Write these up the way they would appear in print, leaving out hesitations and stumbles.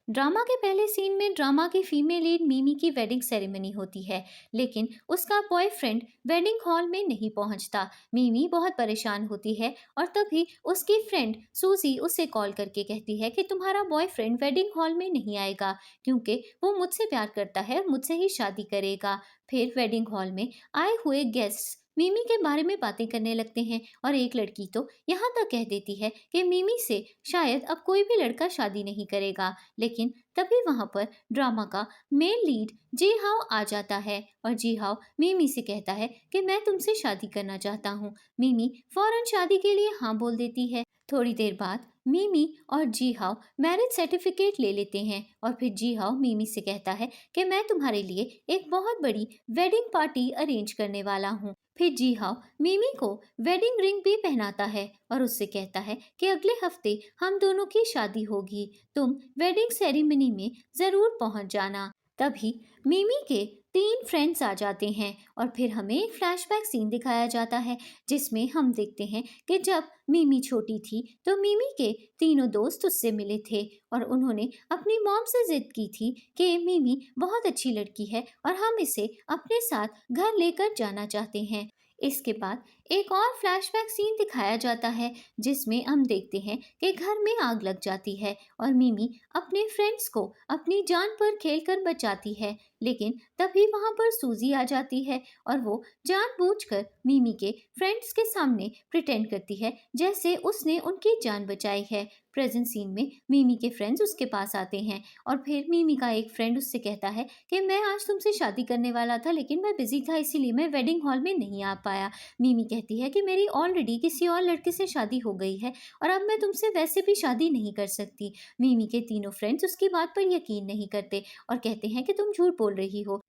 Drama के पहले scene में ड्रामा की फीमेल लीड मिमी की वेडिंग सेरेमनी होती है, लेकिन उसका बॉयफ्रेंड वेडिंग हॉल में नहीं पहुंचता। मिमी बहुत परेशान होती है और तभी उसकी फ्रेंड सूजी उसे कॉल करके कहती है कि तुम्हारा बॉयफ्रेंड वेडिंग हॉल में नहीं आएगा क्योंकि वो मुझसे प्यार करता है और मुझसे ही शादी करेगा। फिर वेडिंग हॉल में आए हुए गेस्ट्स मिमी के बारे में बातें करने लगते हैं और एक लड़की तो यहाँ तक कह देती है कि मिमी से शायद अब कोई भी लड़का शादी नहीं करेगा। लेकिन तभी वहां पर ड्रामा का मेन लीड जी हाओ आ जाता है और जी हाओ मिमी से कहता है कि मैं तुमसे शादी करना चाहता हूँ। मिमी फौरन शादी के लिए हाँ बोल देती है। थोड़ी देर बाद मिमी और जी हाओ मैरिज सर्टिफिकेट ले लेते हैं और फिर जी हाओ मिमी से कहता है कि मैं तुम्हारे लिए एक बहुत बड़ी वेडिंग पार्टी अरेंज करने वाला हूँ। फिर जी हाओ मिमी को वेडिंग रिंग भी पहनाता है और उससे कहता है कि अगले हफ्ते हम दोनों की शादी होगी, तुम वेडिंग सेरेमनी में जरूर पहुंच जाना। तभी मिमी के 3 फ्रेंड्स आ जाते हैं और फिर हमें एक फ्लैशबैक सीन दिखाया जाता है जिसमें हम देखते हैं कि जब मिमी छोटी थी तो मिमी के तीनों दोस्त उससे मिले थे और उन्होंने अपनी मॉम से जिद की थी कि मिमी बहुत अच्छी लड़की है और हम इसे अपने साथ घर लेकर जाना चाहते हैं। इसके बाद एक और फ्लैशबैक सीन दिखाया जाता है जिसमें हम देखते हैं कि घर में आग लग जाती है और मिमी अपने फ्रेंड्स को अपनी जान पर खेलकर बचाती है। लेकिन तभी वहां पर सूजी आ जाती है और वो जानबूझकर मिमी के फ्रेंड्स के सामने प्रिटेंड करती है जैसे उसने उनकी जान बचाई है। प्रेजेंट सीन में मिमी के फ्रेंड्स उसके पास आते हैं और फिर मिमी का एक फ्रेंड उससे कहता है कि मैं आज तुमसे शादी करने वाला था लेकिन मैं बिजी था इसीलिए मैं वेडिंग हॉल में नहीं आ पाया। मिमी कहती है कि मेरी ऑलरेडी किसी और लड़के से शादी हो गई है और अब मैं तुमसे वैसे भी शादी नहीं कर सकती। मिमी के तीनों फ्रेंड्स उसकी बात पर यकीन नहीं करते और कहते हैं कि तुम झूठ बोल रही हो।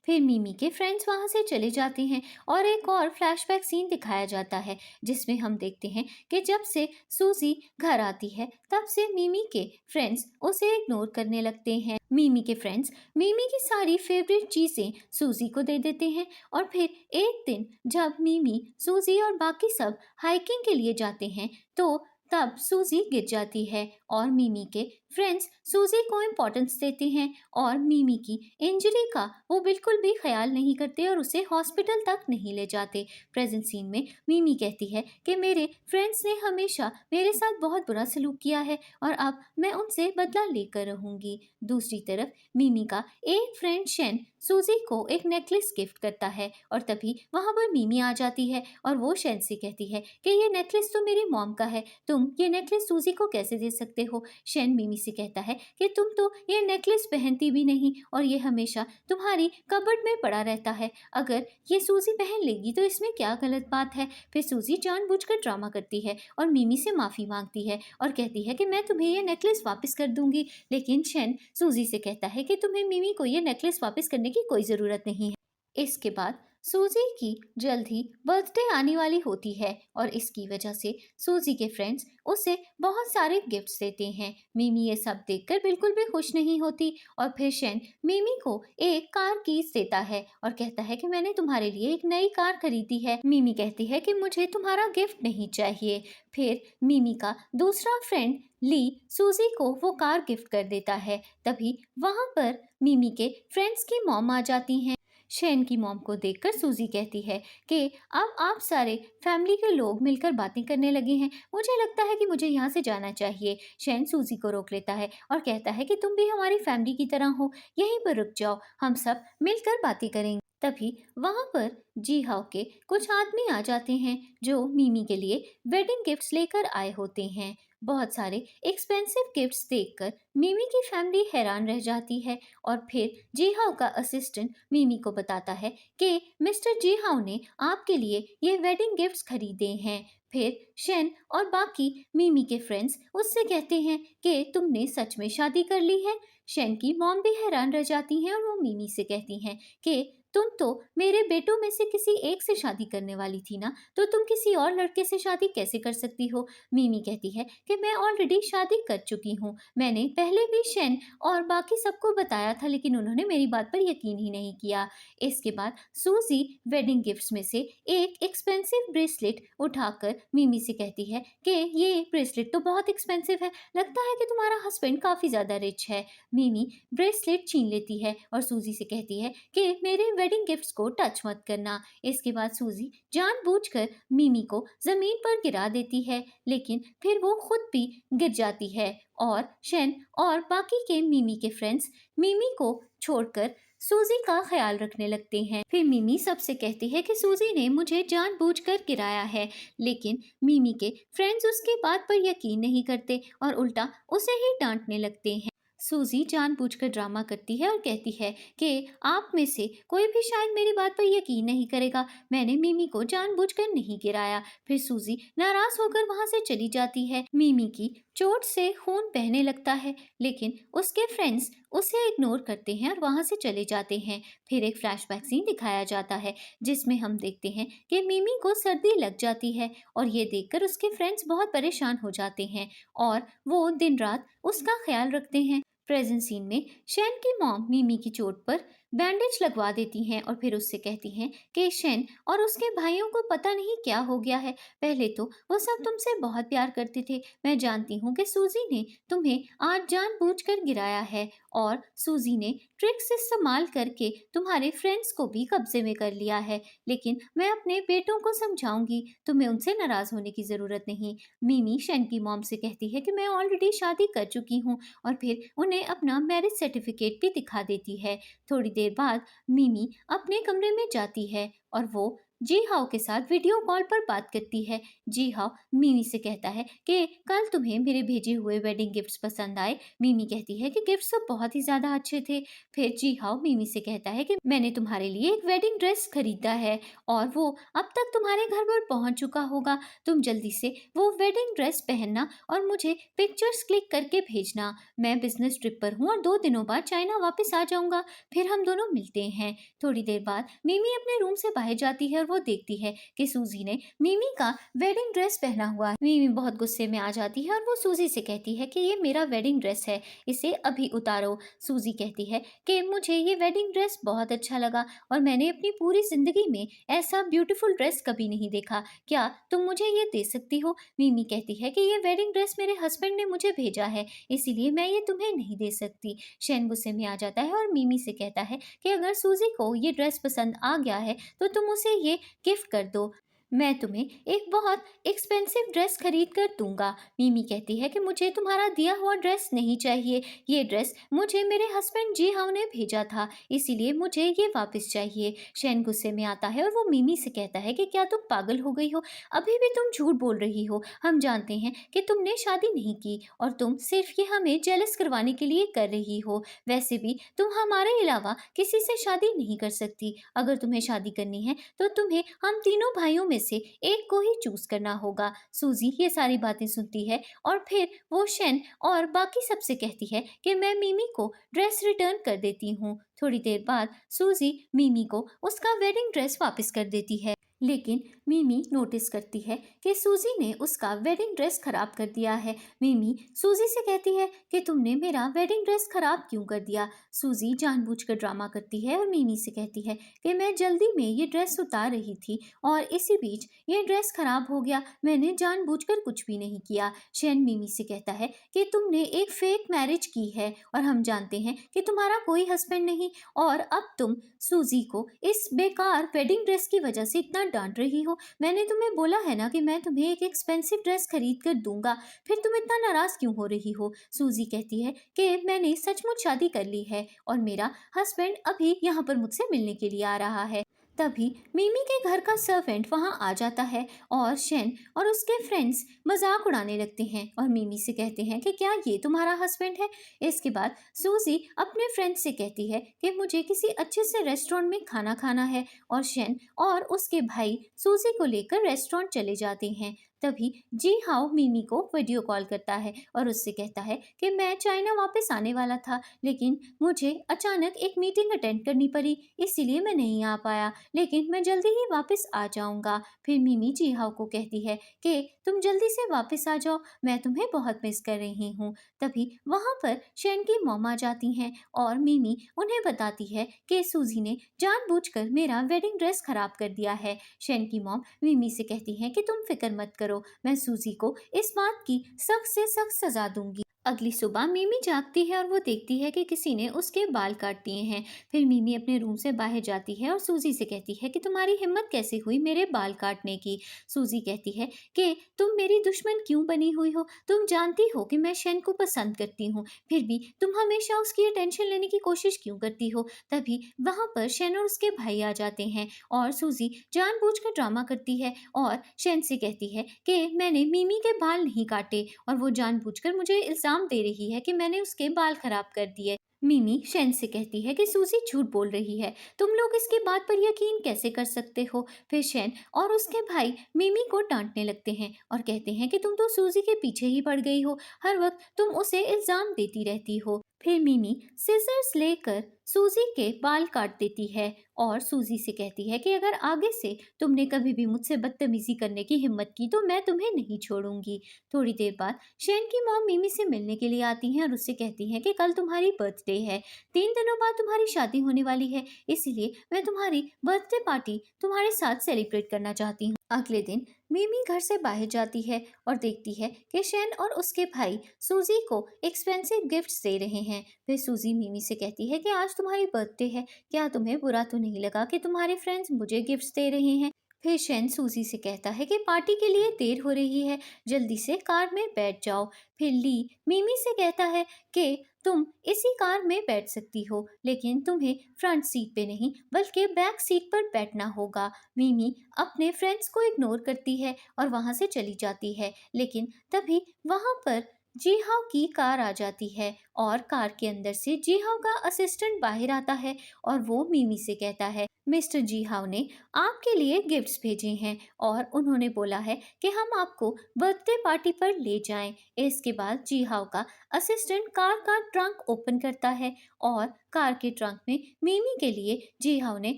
फिर मिमी के फ्रेंड्स वहां से चले जाते हैं और एक और फ्लैशबैक सीन दिखाया जाता है जिसमें हम देखते हैं कि जब से सूजी घर आती है तब से मिमी के फ्रेंड्स उसे इग्नोर करने लगते हैं। मिमी के फ्रेंड्स मिमी की सारी फेवरेट चीजें सूजी को दे देते हैं और फिर एक दिन जब मिमी सूजी और बाकी सब हाइकिंग के लिए जाते हैं तो तब सूजी गिर जाती है और मिमी के फ्रेंड्स सूजी को इम्पोर्टेंस देते हैं और मिमी की इंजरी का वो बिल्कुल भी ख्याल नहीं करते और उसे हॉस्पिटल तक नहीं ले जाते। प्रेजेंट सीन में मिमी कहती है कि मेरे फ्रेंड्स ने हमेशा मेरे साथ बहुत बुरा सलूक किया है और अब मैं उनसे बदला लेकर रहूंगी। दूसरी तरफ मिमी का एक फ्रेंड शेन सूजी को एक नेकलेस गिफ्ट करता है और तभी वहां पर मिमी आ जाती है और वो शेन से कहती है कि ये नेकलेस तो मेरी मॉम का है, तुम ये नेकलेस सूजी को कैसे दे सकते हो। शेन मिमी से कहता है कि तुम तो ये नेकलेस पहनती भी नहीं और ये हमेशा तुम्हारी कबर्ड में पड़ा रहता है, अगर ये सूजी पहन लेगी तो इसमें क्या गलत बात है। फिर सूजी जानबूझकर ड्रामा करती है और मिमी से माफी मांगती है और कहती है कि मैं तुम्हें ये नेकलेस वापस कर दूंगी। लेकिन शेन सूजी से कहता है कि तुम्हें मिमी को ये नेकलेस वापस करने की कोई जरूरत नहीं है। इसके बाद सूजी की जल्द ही बर्थडे आने वाली होती है और इसकी वजह से सूजी के फ्रेंड्स उसे बहुत सारे गिफ्ट्स देते हैं। मिमी ये सब देखकर बिल्कुल भी खुश नहीं होती और फिर शेन मिमी को एक कार कीज देता है और कहता है कि मैंने तुम्हारे लिए एक नई कार खरीदी है। मिमी कहती है कि मुझे तुम्हारा गिफ्ट नहीं चाहिए। फिर मिमी का दूसरा फ्रेंड ली सूजी को वो कार गिफ्ट कर देता है। तभी वहां पर मिमी के फ्रेंड्स की मॉम आ जाती हैं। शेन की मॉम को देखकर सूजी कहती है कि अब आप सारे फैमिली के लोग मिलकर बातें करने लगे हैं, मुझे लगता है कि मुझे यहाँ से जाना चाहिए। शेन सूजी को रोक लेता है और कहता है कि तुम भी हमारी फैमिली की तरह हो, यहीं पर रुक जाओ, हम सब मिलकर बातें करेंगे। तभी वहां पर जी हाउ के कुछ आदमी आ जाते हैं जो मिमी के लिए वेडिंग गिफ्ट्स लेकर आए होते हैं। बहुत सारे एक्सपेंसिव गिफ्ट्स देखकर मिमी की फैमिली हैरान रह जाती है और फिर जी हाउ का असिस्टेंट मिमी को बताता है कि मिस्टर जी हाउ ने आपके लिए ये वेडिंग गिफ्ट्स खरीदे हैं। फिर शेन और बाकी मिमी के फ्रेंड्स उससे कहते हैं कि तुमने सच में शादी कर ली है। शेन की मॉम भी हैरान रह जाती हैं और वो मिमी से कहती हैं कि तुम तो मेरे बेटों में से किसी एक से शादी करने वाली थी ना, तो तुम किसी और लड़के से शादी कैसे कर सकती हो? मिमी कहती है कि मैं ऑलरेडी शादी कर चुकी हूँ। मैंने पहले भी शेन और बाकी सबको बताया था, लेकिन उन्होंने मेरी बात पर यकीन ही नहीं किया। इसके बाद सूजी वेडिंग गिफ्ट्स में से एक एक्सपेंसिव ब्रेसलेट उठाकर मिमी से कहती है कि ये ब्रेसलेट तो बहुत एक्सपेंसिव है, लगता है कि तुम्हारा हस्बैंड काफ़ी ज़्यादा रिच है। मिमी ब्रेसलेट छीन लेती है और सूजी से कहती है कि मेरे वेडिंग गिफ्ट्स को टच मत करना। इसके बाद सूजी जानबूझकर मिमी को ज़मीन पर गिरा देती है, लेकिन फिर वो खुद भी गिर जाती है और शेन और बाकी के मिमी के फ्रेंड्स मिमी को छोड़कर सूजी का ख्याल रखने लगते हैं। फिर मिमी सबसे कहती है कि सूजी ने मुझे जानबूझकर गिराया है, लेकिन मिमी के फ्रेंड्स उसकी बात पर यकीन नहीं करते और उल्टा उसे ही डांटने लगते हैं। सूजी जानबूझकर ड्रामा करती है और कहती है कि आप में से कोई भी शायद मेरी बात पर यकीन नहीं करेगा, मैंने मिमी को जानबूझकर नहीं गिराया। फिर सूजी नाराज होकर वहां से चली जाती है। मिमी की चोट से खून बहने लगता है, लेकिन उसके फ्रेंड्स उसे इग्नोर करते हैं और वहां से चले जाते हैं। फिर एक फ्लैशबैक सीन दिखाया जाता है जिसमें हम देखते हैं कि मिमी को सर्दी लग जाती है और ये देखकर उसके फ्रेंड्स बहुत परेशान हो जाते हैं और वो दिन रात उसका ख्याल रखते हैं। प्रेजेंट सीन में शेन की मॉम मिमी की चोट पर बैंडेज लगवा देती हैं और फिर उससे कहती हैं कि शेन और उसके भाइयों को पता नहीं क्या हो गया है, पहले तो वो सब तुमसे बहुत प्यार करते थे। मैं जानती हूँ कि सूजी ने तुम्हें आज जानबूझकर गिराया है और सूजी ने ट्रिक्स इस्तेमाल करके तुम्हारे फ्रेंड्स को भी कब्जे में कर लिया है, लेकिन मैं अपने बेटों को समझाऊंगी, तुम्हें उनसे नाराज होने की ज़रूरत नहीं। मिमी शेन की मॉम से कहती है कि मैं ऑलरेडी शादी कर चुकी हूँ और फिर उन्हें अपना मैरिज सर्टिफिकेट भी दिखा देती है। थोड़ी देर बाद मिमी अपने कमरे में जाती है और वो जी हाओ के साथ वीडियो कॉल पर बात करती है। जी हाओ मिमी से कहता है कि कल तुम्हें मेरे भेजे हुए वेडिंग गिफ्ट्स पसंद आए। मिमी कहती है कि गिफ्ट्स तो बहुत ही ज़्यादा अच्छे थे। फिर जी हाओ मिमी से कहता है कि मैंने तुम्हारे लिए एक वेडिंग ड्रेस खरीदा है और वो अब तक तुम्हारे घर पर पहुंच चुका होगा। तुम जल्दी से वो वेडिंग ड्रेस पहनना और मुझे पिक्चर्स क्लिक करके भेजना। मैं बिजनेस ट्रिप पर हूँ और 2 दिनों बाद चाइना वापस आ जाऊंगा, फिर हम दोनों मिलते हैं। थोड़ी देर बाद मिमी अपने रूम से बाहर जाती है और वो देखती है कि सूजी ने मिमी का वेडिंग ड्रेस पहना हुआ है। मिमी बहुत गुस्से में आ जाती है और वो सूजी से कहती है कि ये मेरा वेडिंग ड्रेस है, इसे अभी उतारो। सूजी कहती है कि मुझे ये वेडिंग ड्रेस बहुत अच्छा लगा और मैंने अपनी पूरी जिंदगी में ऐसा ब्यूटीफुल ड्रेस कभी नहीं देखा, क्या तुम मुझे ये दे सकती हो? मिमी कहती है कि ये वेडिंग ड्रेस मेरे हस्बैंड ने मुझे भेजा है, इसीलिए मैं ये तुम्हें नहीं दे सकती। शेन गुस्से में आ जाता है और मिमी से कहता है कि अगर सूजी को ये ड्रेस पसंद आ गया है तो तुम उसे ये गिफ्ट कर दो, मैं तुम्हें एक बहुत एक्सपेंसिव ड्रेस खरीद कर दूंगा। मिमी कहती है कि मुझे तुम्हारा दिया हुआ ड्रेस नहीं चाहिए, ये ड्रेस मुझे मेरे हस्बैंड जी हाउ ने भेजा था, इसीलिए मुझे ये वापस चाहिए। शेन गुस्से में आता है और वो मिमी से कहता है कि क्या तुम पागल हो गई हो, अभी भी तुम झूठ बोल रही हो। हम जानते हैं कि तुमने शादी नहीं की और तुम सिर्फ ये हमें जेलस करवाने के लिए कर रही हो। वैसे भी तुम हमारे अलावा किसी से शादी नहीं कर सकती, अगर तुम्हें शादी करनी है तो तुम्हें हम तीनों भाइयों में से एक को ही चूज करना होगा। सूजी ये सारी बातें सुनती है और फिर वो शेन और बाकी सबसे कहती है कि मैं मिमी को ड्रेस रिटर्न कर देती हूँ। थोड़ी देर बाद सूजी मिमी को उसका वेडिंग ड्रेस वापस कर देती है, लेकिन मिमी नोटिस करती है कि सूजी ने उसका वेडिंग ड्रेस खराब कर दिया है। मिमी सूजी से कहती है कि तुमने मेरा वेडिंग ड्रेस खराब क्यों कर दिया? सूजी जानबूझकर ड्रामा करती है और मिमी से कहती है कि मैं जल्दी में ये ड्रेस उतार रही थी और इसी बीच ये ड्रेस खराब हो गया, मैंने जानबूझकर कुछ भी नहीं किया। शेन मिमी से कहता है कि तुमने एक फेक मैरिज की है और हम जानते हैं कि तुम्हारा कोई हस्बैंड नहीं और अब तुम सूजी को इस बेकार वेडिंग ड्रेस की वजह से इतना डांट रही हो। मैंने तुम्हें बोला है ना कि मैं तुम्हें एक एक्सपेंसिव ड्रेस खरीद कर दूंगा, फिर तुम इतना नाराज क्यों हो रही हो? सूजी कहती है कि मैंने सचमुच शादी कर ली है और मेरा हस्बैंड अभी यहाँ पर मुझसे मिलने के लिए आ रहा है। तभी मिमी के घर का सर्वेंट वहां आ जाता है और शेन और उसके फ्रेंड्स मजाक उड़ाने लगते हैं और मिमी से कहते हैं कि क्या ये तुम्हारा हस्बैंड है? इसके बाद सूजी अपने फ्रेंड से कहती है कि मुझे किसी अच्छे से रेस्टोरेंट में खाना खाना है और शेन और उसके भाई सूजी को लेकर रेस्टोरेंट चले जाते हैं। तभी जी हाओ मीमी को वीडियो कॉल करता है और उससे कहता है कि मैं चाइना वापस आने वाला था, लेकिन मुझे अचानक एक मीटिंग अटेंड करनी पड़ी, इसीलिए मैं नहीं आ पाया, लेकिन मैं जल्दी ही वापस आ जाऊंगा। फिर मीमी जी हाओ को कहती है कि तुम जल्दी से वापस आ जाओ, मैं तुम्हें बहुत मिस कर रही हूँ। तभी वहाँ पर शेन की मॉम आ जाती हैं और मीमी उन्हें बताती है कि सूजी ने जानबूझकर मेरा वेडिंग ड्रेस खराब कर दिया है। शेन की मॉम मीमी से कहती हैं कि तुम फिक्र मत करो, मैं सूजी को इस बात की सख्त से सख्त सजा दूंगी। अगली सुबह मीमी जागती है और वो देखती है कि किसी ने उसके बाल काट दिए हैं। फिर मीमी अपने रूम से बाहर जाती है और सूजी से कहती है कि तुम्हारी हिम्मत कैसे हुई मेरे बाल काटने की। सूजी कहती है कि तुम मेरी दुश्मन क्यों बनी हुई हो, तुम जानती हो कि मैं शेन को पसंद करती हूँ, फिर भी तुम हमेशा उसकी अटेंशन लेने की कोशिश क्यों करती हो। तभी वहाँ पर शेन और उसके भाई आ जाते हैं और सूजी जानबूझकर ड्रामा करती है और शेन से कहती है कि मैंने मीमी के बाल नहीं काटे और वो जानबूझकर मुझे इल्जाम दे रही है कि मैंने उसके बाल खराब कर दिए। मिमी शेन से कहती है कि सूजी झूठ बोल रही है, तुम लोग इसकी बात पर यकीन कैसे कर सकते हो। फिर शेन और उसके भाई मिमी को डांटने लगते हैं और कहते हैं कि तुम तो सूजी के पीछे ही पड़ गई हो, हर वक्त तुम उसे इल्जाम देती रहती हो। फिर मिमी सिजर्स लेकर सूजी के बाल काट देती है और सूजी से कहती है कि अगर आगे से तुमने कभी भी मुझसे बदतमीजी करने की हिम्मत की तो मैं तुम्हें नहीं छोड़ूंगी। थोड़ी देर बाद शेन की मॉम मिमी से मिलने के लिए आती हैं और उससे कहती हैं कि कल तुम्हारी बर्थडे है, 3 दिनों बाद तुम्हारी शादी होने वाली है, इसीलिए मैं तुम्हारी बर्थडे पार्टी तुम्हारे साथ सेलिब्रेट करना चाहती हूँ। अगले दिन मिमी घर से बाहर जाती है और देखती है कि शेन और उसके भाई सूजी को एक्सपेंसिव गिफ्ट्स दे रहे हैं। फिर सूजी मिमी से कहती है कि आज तुम्हारी बर्थडे है, क्या तुम्हें बुरा तो नहीं लगा कि तुम्हारे फ्रेंड्स मुझे गिफ्ट्स दे रहे हैं। फिर शेन सूजी से कहता है कि पार्टी के लिए देर हो रही है, जल्दी से कार में बैठ जाओ। फिर ली मिमी से कहता है कि तुम इसी कार में बैठ सकती हो, लेकिन तुम्हें फ्रंट सीट पे नहीं बल्कि बैक सीट पर बैठना होगा। मिमी अपने फ्रेंड्स को इग्नोर करती है और वहां से चली जाती है, लेकिन तभी वहां पर जीहाओ की कार आ जाती है और कार के अंदर से जीहाओ का असिस्टेंट बाहर आता है और वो मिमी से कहता है मिस्टर जीहाओ ने आपके लिए गिफ्ट्स भेजे हैं और उन्होंने बोला है कि हम आपको बर्थडे पार्टी पर ले जाएं। इसके बाद जीहाओ का असिस्टेंट कार का ट्रंक ओपन करता है और कार के ट्रंक में मिमी के लिए जीहाओ ने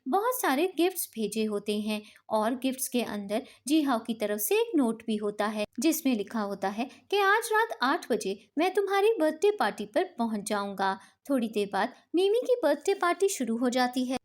बहुत सारे गिफ्ट्स भेजे होते हैं और गिफ्ट्स के अंदर जीहाओ की तरफ से एक नोट भी होता है जिसमें लिखा होता है कि आज रात 8 बजे मैं तुम्हारी बर्थडे पार्टी पर पहुंच जाऊंगा। थोड़ी देर बाद मिमी की बर्थडे पार्टी शुरू हो जाती है।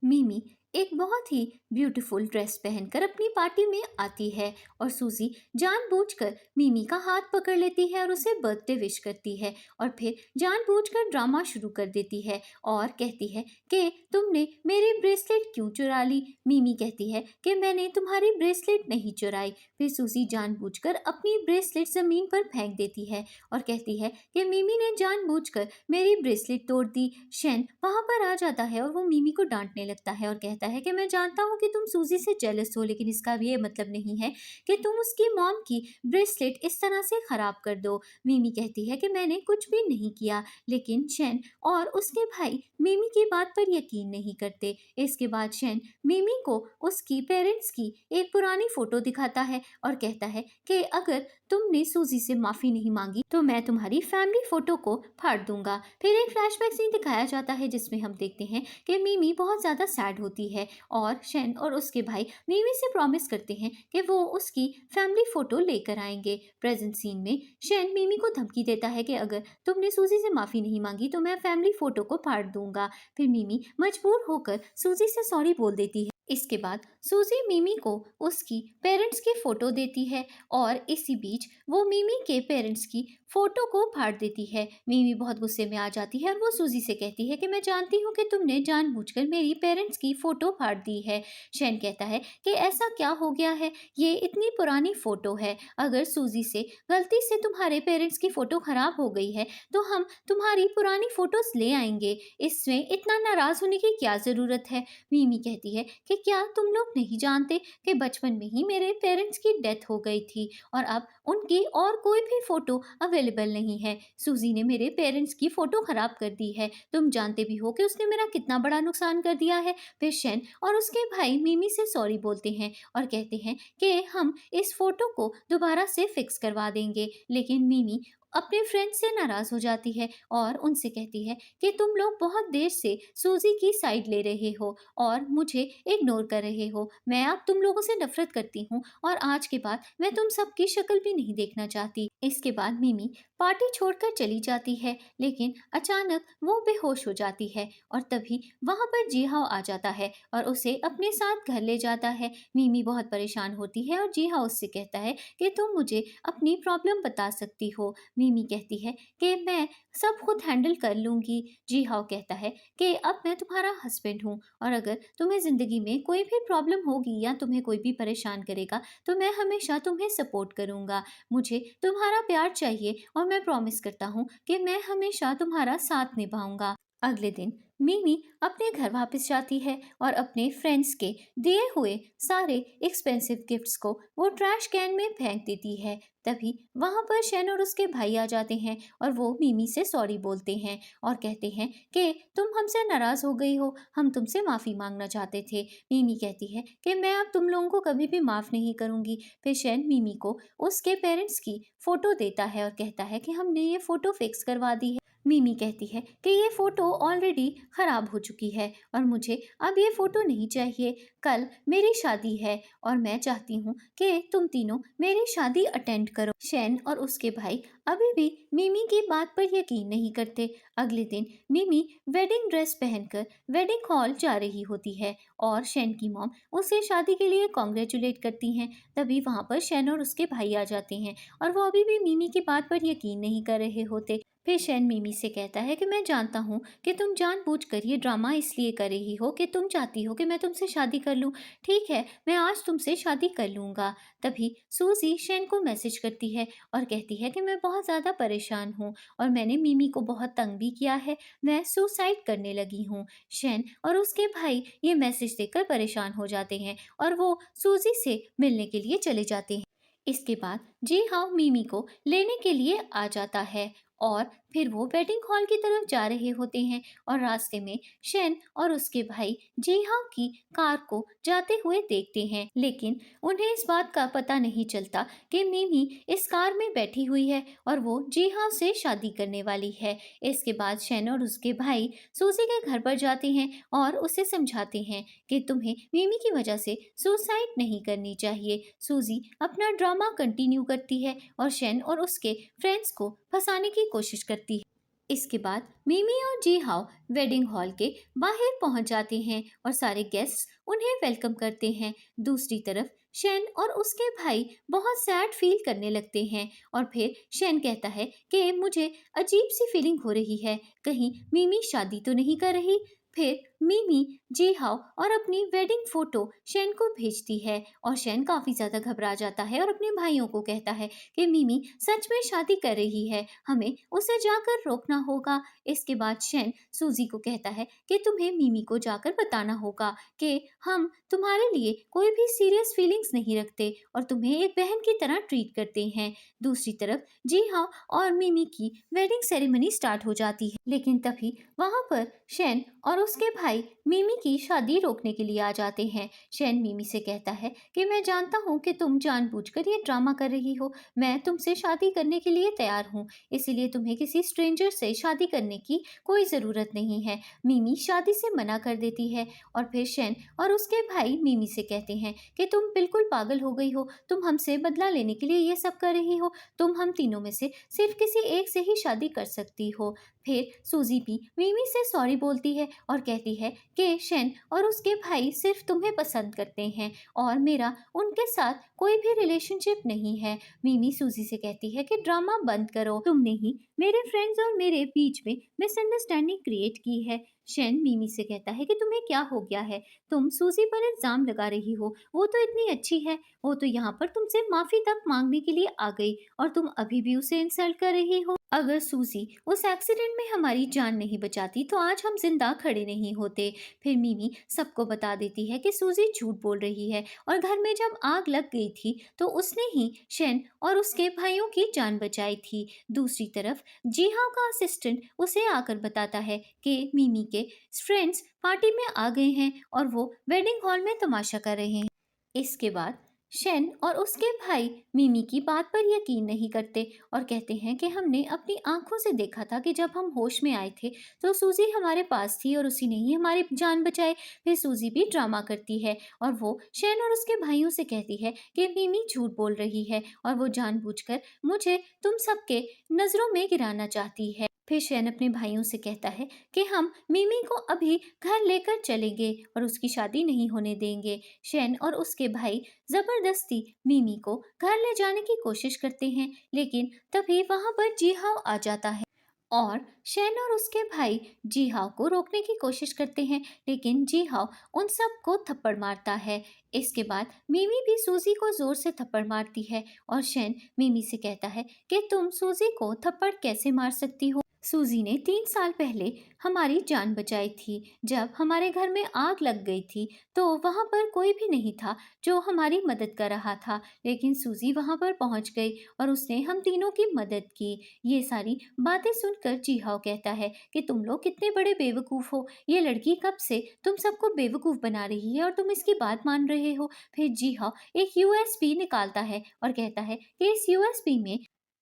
मिमी एक बहुत ही ब्यूटीफुल ड्रेस पहनकर अपनी पार्टी में आती है और सूजी जानबूझकर मिमी का हाथ पकड़ लेती है और उसे बर्थडे विश करती है और फिर जानबूझकर ड्रामा शुरू कर देती है और कहती है कि तुमने मेरी ब्रेसलेट क्यों चुरा ली। मिमी कहती है कि मैंने तुम्हारी ब्रेसलेट नहीं चुराई। फिर सूजी जानबूझकर अपनी ब्रेसलेट जमीन पर फेंक देती है और कहती है कि मिमी ने जानबूझकर मेरी ब्रेसलेट तोड़ दी। शेन वहां पर आ जाता है और वो मिमी को डांटने लगता है और कहता है कि मैं जानता हूँ कि तुम सूजी से जेलस हो, लेकिन इसका ये मतलब नहीं है कि तुम उसकी मॉम की ब्रेसलेट इस तरह से खराब कर दो। मिमी कहती है कि मैंने कुछ भी नहीं किया, लेकिन शेन और उसके भाई मिमी की बात पर यकीन नहीं करते। इसके बाद शेन मिमी को उसकी पेरेंट्स की एक पुरानी फोटो दिखाता है और कहता है कि अगर तुमने सूजी से माफी नहीं मांगी तो मैं तुम्हारी फैमिली फोटो को फाड़ दूंगा। फिर एक फ्लैशबैक सीन दिखाया जाता है जिसमें हम देखते हैं कि मिमी बहुत ज्यादा सैड होती है और शेन और उसके भाई मिमी से प्रॉमिस करते हैं कि वो उसकी फैमिली फोटो लेकर आएंगे। प्रेजेंट सीन में शेन मिमी को धमकी देता है कि अगर तुमने सूजी से माफी नहीं मांगी तो मैं फैमिली फोटो को फाड़ दूंगा। फिर मिमी मजबूर होकर सूजी से सॉरी बोल देती है। इसके बाद सूजी मिमी को उसकी पेरेंट्स की फोटो देती है और इसी बीच वो मिमी के पेरेंट्स की फोटो को फाड़ देती है। मिमी बहुत गुस्से में आ जाती है और वो सूजी से कहती है कि मैं जानती हूँ कि तुमने जानबूझकर मेरी पेरेंट्स की फोटो फाड़ दी है। शेन कहता है कि ऐसा क्या हो गया है, ये इतनी पुरानी फोटो है, अगर सूजी से गलती से तुम्हारे पेरेंट्स की फोटो खराब हो गई है तो हम तुम्हारी पुरानी फोटोज ले आएंगे, इसमें इतना नाराज होने की क्या जरूरत है। मिमी कहती है कि क्या तुम लोग नहीं जानते कि बचपन में ही मेरे पेरेंट्स की डेथ हो गई थी और अब उनकी और कोई भी फोटो अवेलेबल अवेलेबल नहीं है। सूजी ने मेरे पेरेंट्स की फ़ोटो ख़राब कर दी है। तुम जानते भी हो कि उसने मेरा कितना बड़ा नुकसान कर दिया है। फिर शेन और उसके भाई मिमी से सॉरी बोलते हैं और कहते हैं कि हम इस फ़ोटो को दोबारा से फिक्स करवा देंगे। लेकिन मिमी अपने फ्रेंड से नाराज़ हो जाती है और उनसे कहती है कि तुम लोग बहुत देर से सूजी की साइड ले रहे हो और मुझे इग्नोर कर रहे हो। मैं अब तुम लोगों से नफरत करती हूँ और आज के बाद मैं तुम सबकी शक्ल भी नहीं देखना चाहती। इसके बाद मिमी पार्टी छोड़कर चली जाती है, लेकिन अचानक वो बेहोश हो जाती है और तभी वहाँ पर जीहाओ आ जाता है और उसे अपने साथ घर ले जाता है। मिमी बहुत परेशान होती है और जीहाओ उससे कहता है कि तुम मुझे अपनी प्रॉब्लम बता सकती हो। मिमी कहती है कि मैं सब खुद हैंडल कर लूँगी। जीहाओ कहता है कि अब मैं तुम्हारा हस्बैंड हूँ और अगर तुम्हें ज़िंदगी में कोई भी प्रॉब्लम होगी या तुम्हें कोई भी परेशान करेगा तो मैं हमेशा तुम्हें सपोर्ट करूँगा। मुझे तुम्हारा प्यार चाहिए और मैं प्रॉमिस करता हूँ कि मैं हमेशा तुम्हारा साथ निभाऊंगा। अगले दिन मिमी अपने घर वापस जाती है और अपने फ्रेंड्स के दिए हुए सारे एक्सपेंसिव गिफ्ट्स को वो ट्रैश कैन में फेंक देती है। तभी वहाँ पर शेन और उसके भाई आ जाते हैं और वो मिमी से सॉरी बोलते हैं और कहते हैं कि तुम हमसे नाराज़ हो गई हो, हम तुमसे माफ़ी मांगना चाहते थे। मिमी कहती है कि मैं अब तुम लोगों को कभी भी माफ़ नहीं करूँगी। फिर शेन मिमी को उसके पेरेंट्स की फ़ोटो देता है और कहता है कि हमने ये फ़ोटो फिक्स करवा दी है। मिमी कहती है कि ये फ़ोटो ऑलरेडी ख़राब हो चुकी है और मुझे अब ये फ़ोटो नहीं चाहिए। कल मेरी शादी है और मैं चाहती हूँ कि तुम तीनों मेरी शादी अटेंड करो। शेन और उसके भाई अभी भी मिमी की बात पर यकीन नहीं करते। अगले दिन मिमी वेडिंग ड्रेस पहनकर वेडिंग हॉल जा रही होती है और शेन की मॉम उसे शादी के लिए कॉन्ग्रेचुलेट करती हैं। तभी वहाँ पर शेन और उसके भाई आ जाते हैं और वो अभी भी मिमी की बात पर यकीन नहीं कर रहे होते। फिर शेन मिमी से कहता है कि मैं जानता हूँ कि तुम जानबूझकर ये ड्रामा इसलिए कर रही हो कि तुम चाहती हो कि मैं तुमसे शादी कर लूँ। ठीक है, मैं आज तुमसे शादी कर लूँगा। तभी सूजी शेन को मैसेज करती है और कहती है कि मैं बहुत ज़्यादा परेशान हूँ और मैंने मिमी को बहुत तंग भी किया है, मैं सुसाइड करने लगी हूँ। शेन और उसके भाई ये मैसेज देखकर परेशान हो जाते हैं और वो सूजी से मिलने के लिए चले जाते हैं। इसके बाद जी हाँ मिमी को लेने के लिए आ जाता है और फिर वो वेडिंग हॉल की तरफ जा रहे होते हैं और रास्ते में शेन और उसके भाई जीहाओ की कार को जाते हुए देखते हैं, लेकिन उन्हें इस बात का पता नहीं चलता कि मिमी इस कार में बैठी हुई है और वो जीहाओ से शादी करने वाली है। इसके बाद शेन और उसके भाई सूजी के घर पर जाते हैं और उसे समझाते हैं कि तुम्हें मिमी की वजह से सुसाइड नहीं करनी चाहिए। सूजी अपना ड्रामा कंटिन्यू करती है और शेन और उसके फ्रेंड्स को फंसाने की कोशिश करती है। इसके बाद मिमी और जीहाओ वेडिंग हॉल के बाहर पहुंच जाते हैं और सारे गेस्ट्स उन्हें वेलकम करते हैं। दूसरी तरफ शेन और उसके भाई बहुत सैड फील करने लगते हैं और फिर शेन कहता है कि मुझे अजीब सी फीलिंग हो रही है, कहीं मिमी शादी तो नहीं कर रही। फिर मिमी जीहाओ और अपनी वेडिंग फोटो शेन को भेजती है और शेन काफी ज्यादा घबरा जाता है और अपने भाइयों को कहता है कि मिमी सच में शादी कर रही है, हमें उसे जाकर रोकना होगा। इसके बाद शेन सूजी को कहता है कि तुम्हें मिमी को जाकर बताना होगा कि हम तुम्हारे लिए कोई भी सीरियस फीलिंग्स नहीं रखते और तुम्हें एक बहन की तरह ट्रीट करते हैं। दूसरी तरफ जी हाँ और मिमी की वेडिंग सेरेमनी स्टार्ट हो जाती है, लेकिन तभी वहाँ पर शेन और उसके भाई मिमी की शादी रोकने के लिए आ जाते हैं। शेन मिमी से कहता है कि मैं जानता हूँ कि तुम जानबूझकर ये ड्रामा कर रही हो, मैं तुमसे शादी करने के लिए तैयार हूँ, इसीलिए तुम्हें किसी स्ट्रेंजर से शादी करने की कोई ज़रूरत नहीं है। मिमी शादी से मना कर देती है और फिर शेन और उसके भाई मिमी से कहते हैं कि तुम बिल्कुल पागल हो गई हो, तुम हमसे बदला लेने के लिए ये सब कर रही हो, तुम हम तीनों में से सिर्फ किसी एक से ही शादी कर सकती हो। फिर सूजी भी मिमी से सॉरी बोलती है और कहती है कि शेन और उसके भाई सिर्फ तुम्हें पसंद करते हैं और मेरा उनके साथ कोई भी रिलेशनशिप नहीं है। मिमी सूजी से कहती है कि ड्रामा बंद करो, तुमने ही मेरे फ्रेंड्स और मेरे बीच में मिसअंडरस्टैंडिंग क्रिएट की है। शेन मिमी से कहता है कि तुम्हें क्या हो गया है, तुम सूजी पर इल्जाम लगा रही हो, वो तो इतनी अच्छी है, वो तो यहाँ पर तुमसे माफी तक मांगने के लिए आ गई और तुम अभी भी उसे इंसल्ट कर रही हो। अगर सूजी उस एक्सीडेंट एक्सीडेंट में हमारी जान नहीं बचाती तो आज हम जिंदा खड़े नहीं होते। फिर मिमी सबको बता देती है कि सूजी झूठ बोल रही है और घर में जब आग लग गई थी तो उसने ही शेन और उसके भाइयों की जान बचाई थी। दूसरी तरफ जीहाओ का असिस्टेंट उसे आकर बताता है कि मिमी के फ्रेंड्स पार्टी में आ गए हैं और वो वेडिंग हॉल में तमाशा कर रहे हैं। इसके बाद शेन और उसके भाई मिमी की बात पर यकीन नहीं करते और कहते हैं कि हमने अपनी आंखों से देखा था कि जब हम होश में आए थे तो सूजी हमारे पास थी और उसी ने ही हमारी जान बचाई। फिर सूजी भी ड्रामा करती है और वो शेन और उसके भाइयों से कहती है कि मिमी झूठ बोल रही है और वो जानबूझकर मुझे तुम सबके नजरों में गिराना चाहती है। फिर शेन अपने भाइयों से कहता है कि हम मिमी को अभी घर लेकर चलेंगे और उसकी शादी नहीं होने देंगे। शेन और उसके भाई जबरदस्ती मिमी को घर ले जाने की कोशिश करते हैं, लेकिन तभी वहां पर जीहाओ आ जाता है और शेन और उसके भाई जीहाओ को रोकने की कोशिश करते हैं, लेकिन जीहाओ उन सब को थप्पड़ मारता है। इसके बाद मिमी भी सूजी को जोर से थप्पड़ मारती है और शेन मिमी से कहता है कि तुम सूजी को थप्पड़ कैसे मार सकती हो। सूजी ने 3 साल पहले हमारी जान बचाई थी। जब हमारे घर में आग लग गई थी तो वहां पर कोई भी नहीं था जो हमारी मदद कर रहा था, लेकिन सूजी वहां पर पहुंच गई और उसने हम तीनों की मदद की। ये सारी बातें सुनकर जीहाओ कहता है कि तुम लोग कितने बड़े बेवकूफ हो, ये लड़की कब से तुम सबको बेवकूफ बना रही है और तुम इसकी बात मान रहे हो। फिर जीहाओ एक यूएसबी निकालता है और कहता है कि इस यूएसबी में